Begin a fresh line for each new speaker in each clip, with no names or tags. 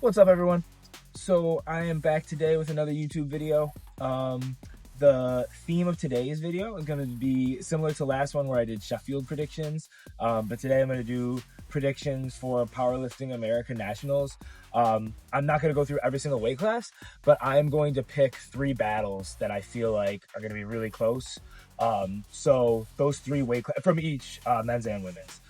What's up, everyone? So I am back today with another YouTube video. The theme of today's video is going to be similar to last one where I did Sheffield predictions, but today I'm going to do predictions for Powerlifting America Nationals. I'm not going to go through every single weight class, but I'm going to pick 3 battles that I feel like are going to be really close. So those 3 weight from each men's and women's.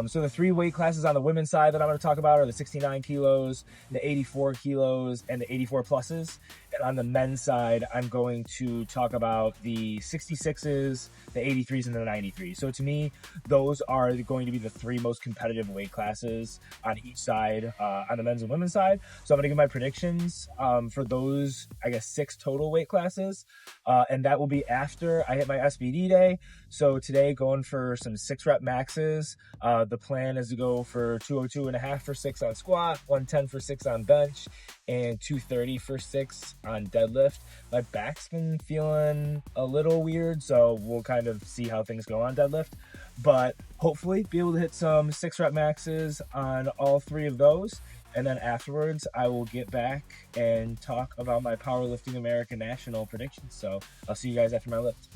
So the 3 weight classes on the women's side that I'm going to talk about are the 69 kilos, the 84 kilos, and the 84 pluses. And on the men's side, I'm going to talk about the 66s, the 83s, and the 93s. So to me, those are going to be the 3 most competitive weight classes on each side, on the men's and women's side. So I'm going to give my predictions for those, I guess, 6 total weight classes. And that will be after I hit my SBD day. So today, going for some 6-rep maxes. The plan is to go for 202.5 for 6 on squat, 110 for 6 on bench, and 230 for 6 on deadlift. My back's been feeling a little weird, so we'll kind of see how things go on deadlift. But hopefully be able to hit some 6-rep maxes on all 3 of those. And then afterwards, I will get back and talk about my Powerlifting America National predictions. So I'll see you guys after my lift.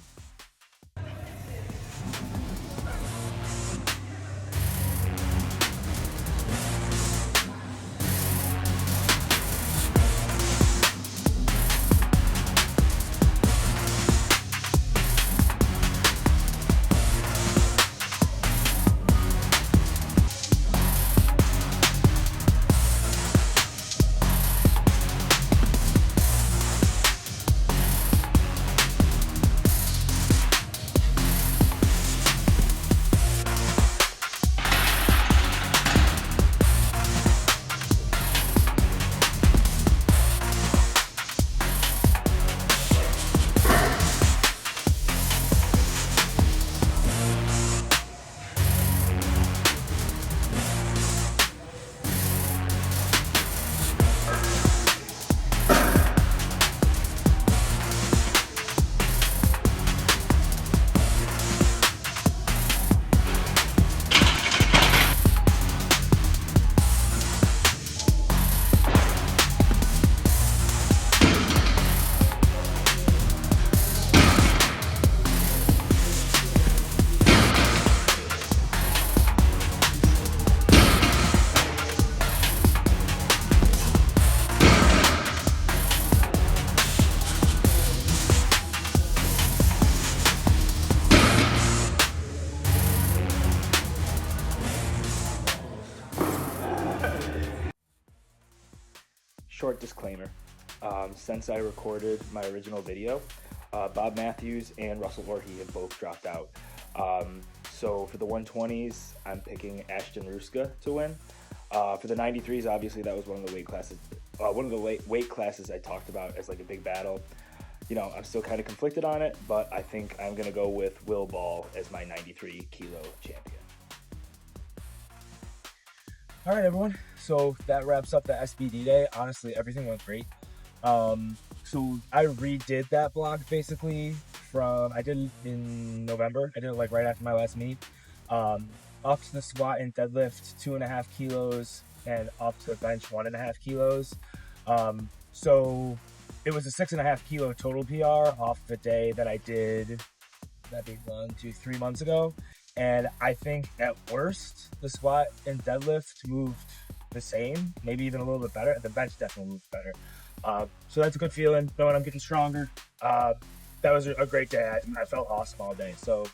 Short disclaimer, since I recorded my original video, Bob Matthews and Russell Orhe have both dropped out. So for the 120s, I'm picking Ashton Ruska to win. For the 93s, obviously that was one of the weight classes I talked about as like a big battle. You know, I'm still kind of conflicted on it, but I think I'm going to go with Will Ball as my 93 kilo champion. All right, everyone. So that wraps up the SBD day. Honestly, everything went great. So I redid that block basically I did it in November. I did it like right after my last meet. Up to the squat and deadlift 2.5 kilos and up to the bench 1.5 kilos. So it was a 6.5 kilo total PR off the day that I did, that'd be 3 months ago. And I think at worst, the squat and deadlift moved the same, maybe even a little bit better. The bench definitely moved better. So that's a good feeling, knowing I'm getting stronger. That was a great day. I felt awesome all day. So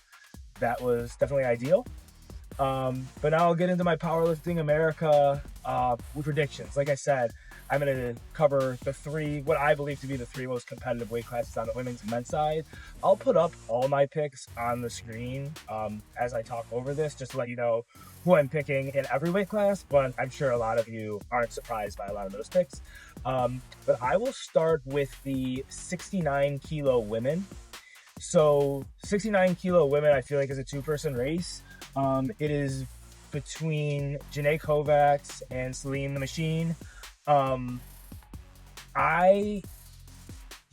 that was definitely ideal. But now I'll get into my Powerlifting America predictions. Like I said, I'm going to cover what I believe to be the 3 most competitive weight classes on the women's and men's side. I'll put up all my picks on the screen as I talk over this, just to let you know who I'm picking in every weight class, but I'm sure a lot of you aren't surprised by a lot of those picks. But I will start with the 69 kilo women. So 69 kilo women, I feel like is a 2-person race. It is between Janae Kovacs and Celine the Machine. I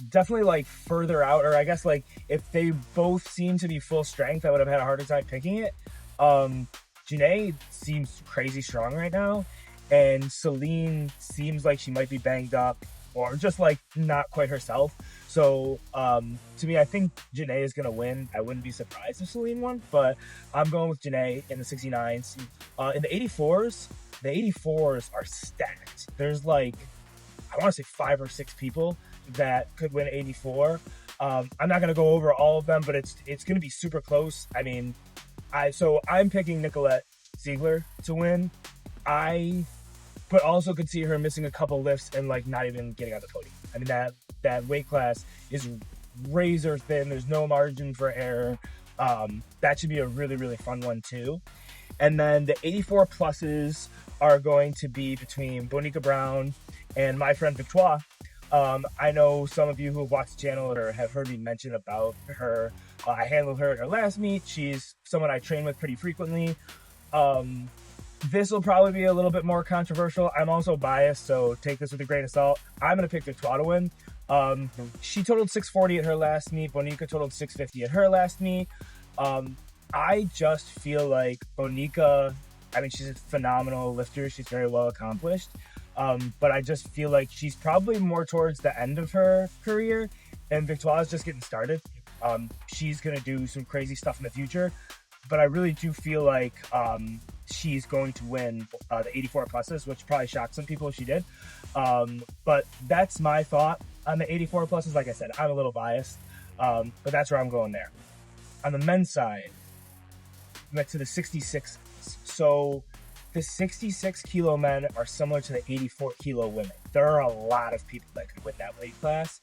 definitely like further out, or I guess like if they both seem to be full strength, I would have had a harder time picking it. Janae seems crazy strong right now, and Celine seems like she might be banged up or just like not quite herself. So to me, I think Janae is gonna win. I wouldn't be surprised if Celine won, but I'm going with Janae in the 69s. In the 84s are stacked. There's like, I want to say 5 or 6 people that could win 84. I'm not gonna go over all of them, but it's gonna be super close. I mean, I'm picking Nicolette Ziegler to win. But also could see her missing a couple lifts and like not even getting on the podium. I mean, that weight class is razor thin. There's no margin for error. That should be a really, really fun one too. And then the 84 pluses are going to be between Bonica Brown and my friend Victoire. I know some of you who have watched the channel or have heard me mention about her. I handled her at her last meet. She's someone I train with pretty frequently. This will probably be a little bit more controversial. I'm also biased, so take this with a grain of salt. I'm going to pick Victoire to win. She totaled 640 at her last meet. Bonica totaled 650 at her last meet. I just feel like Bonica, I mean, she's a phenomenal lifter. She's very well accomplished. But I just feel like she's probably more towards the end of her career, and Victoire's just getting started. She's going to do some crazy stuff in the future, but I really do feel like she's going to win the 84 pluses, which probably shocked some people if she did. But that's my thought on the 84 pluses. Like I said, I'm a little biased, but that's where I'm going there. On the men's side, we went to the 66. So the 66 kilo men are similar to the 84 kilo women. There are a lot of people that could win that weight class.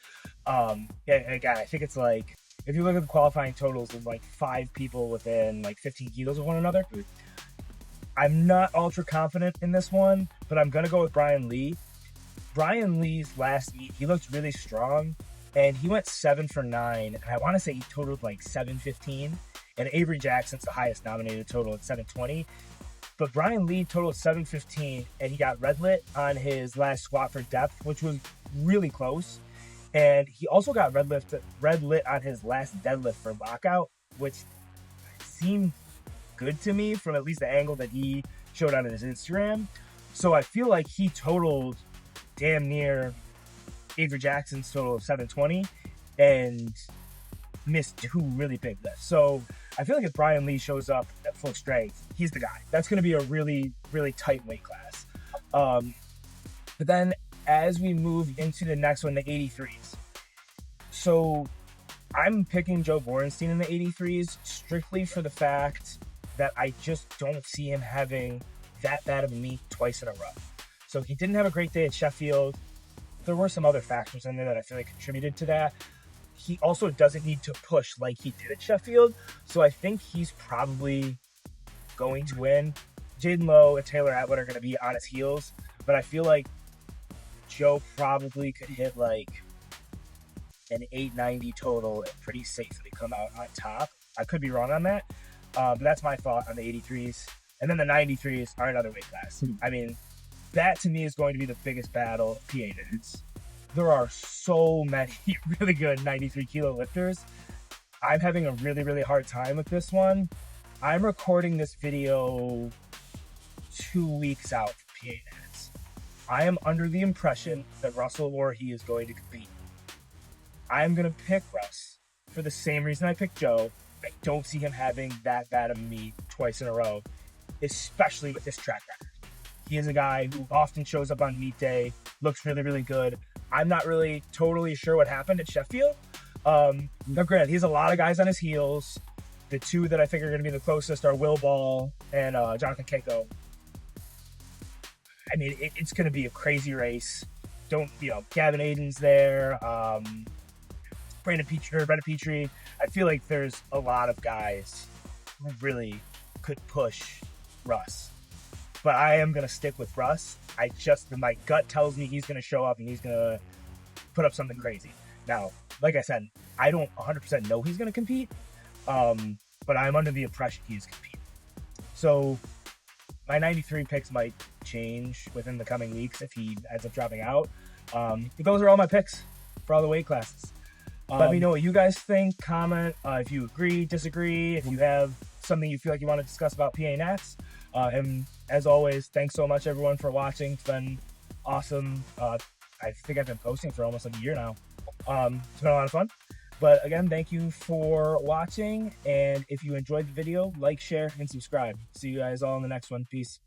And again, I think it's like, if you look at the qualifying totals, there's like 5 people within like 15 kilos of one another. I'm not ultra confident in this one, but I'm going to go with Brian Lee. Brian Lee's last meet, he looked really strong, and he went 7 for 9, and I want to say he totaled like 715, and Avery Jackson's the highest nominated total at 720. But Brian Lee totaled 715, and he got red lit on his last squat for depth, which was really close. And he also got red lit on his last deadlift for lockout, which seemed good to me from at least the angle that he showed on his Instagram. So I feel like he totaled damn near Avery Jackson's total of 720 and missed 2 really big lifts. So I feel like if Brian Lee shows up at full strength, he's the guy. That's going to be a really, really tight weight class. But then as we move into the next one, the 83s. So I'm picking Joe Borenstein in the 83s strictly for the fact that I just don't see him having that bad of a meet twice in a row. So he didn't have a great day at Sheffield. There were some other factors in there that I feel like contributed to that. He also doesn't need to push like he did at Sheffield. So I think he's probably going to win. Jaden Lowe and Taylor Atwood are going to be on his heels. But I feel like Joe probably could hit like an 890 total and pretty safely come out on top. I could be wrong on that. But that's my thought on the 83s. And then the 93s are another weight class. I mean, that to me is going to be the biggest battle of PA nerds. There are so many really good 93 kilo lifters. I'm having a really, really hard time with this one. I'm recording this video 2 weeks out for PA nerds. I am under the impression that Russell Voorhees is going to compete. I'm going to pick Russ for the same reason I picked Joe. I don't see him having that bad of a meet twice in a row, especially with this track record. He is a guy who often shows up on meet day, looks really, really good. I'm not really totally sure what happened at Sheffield. Now, granted, he has a lot of guys on his heels. The 2 that I think are going to be the closest are Will Ball and Jonathan Keiko. I mean, it's going to be a crazy race. Gavin Aiden's there. Brandon Petrie. I feel like there's a lot of guys who really could push Russ. But I am going to stick with Russ. My gut tells me he's going to show up and he's going to put up something crazy. Now, like I said, I don't 100% know he's going to compete, but I'm under the impression he's competing. So my 93 picks might change within the coming weeks if he ends up dropping out. But those are all my picks for all the weight classes. Let me know what you guys think. Comment if you agree, disagree, if you have something you feel like you want to discuss about PA Nats. And as always, thanks so much everyone for watching. It's been awesome. I think I've been posting for almost like a year now. It's been a lot of fun. But again, thank you for watching. And if you enjoyed the video, like, share, and subscribe. See you guys all in the next one. Peace.